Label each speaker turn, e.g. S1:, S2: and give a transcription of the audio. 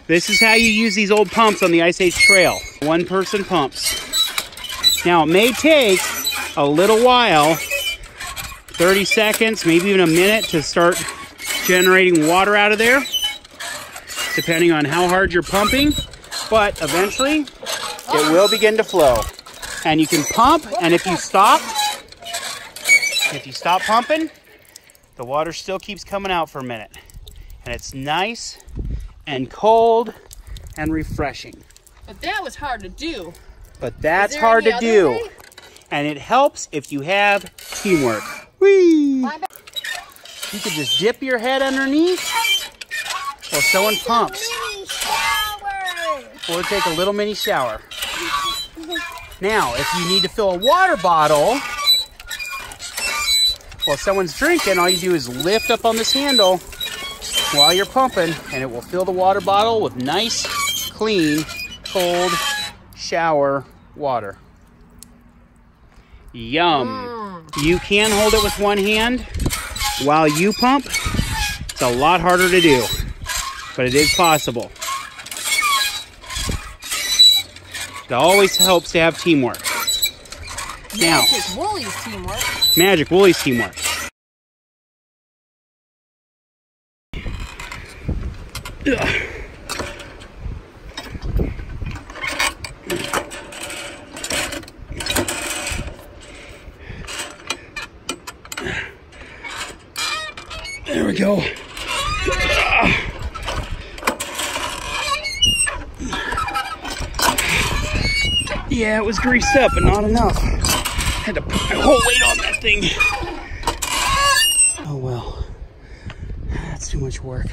S1: This is how you use these old pumps on the Ice Age Trail. One person pumps. Now it may take a little while, 30 seconds, maybe even a minute to start generating water out of there, depending on how hard you're pumping, but eventually it will begin to flow. And you can pump, and if you stop pumping, the water still keeps coming out for a minute. And it's nice and cold and refreshing.
S2: But that was hard to do.
S1: But that's hard to do.
S2: Way?
S1: And it helps if you have teamwork. Whee! You could just dip your head underneath while someone pumps. Or take a little mini shower. Now, if you need to fill a water bottle while someone's drinking, all you do is lift up on this handle while you're pumping, and it will fill the water bottle with nice, clean, cold shower water. Yum. You can hold it with one hand while you pump. It's a lot harder to do, but it is possible. It always helps to have teamwork. Now,
S2: Magic Woolie's teamwork.
S1: Magic Woolie's teamwork. Ugh. There we go. Yeah, it was greased up, but not enough. Had to put my whole weight on that thing. Oh well, that's too much work.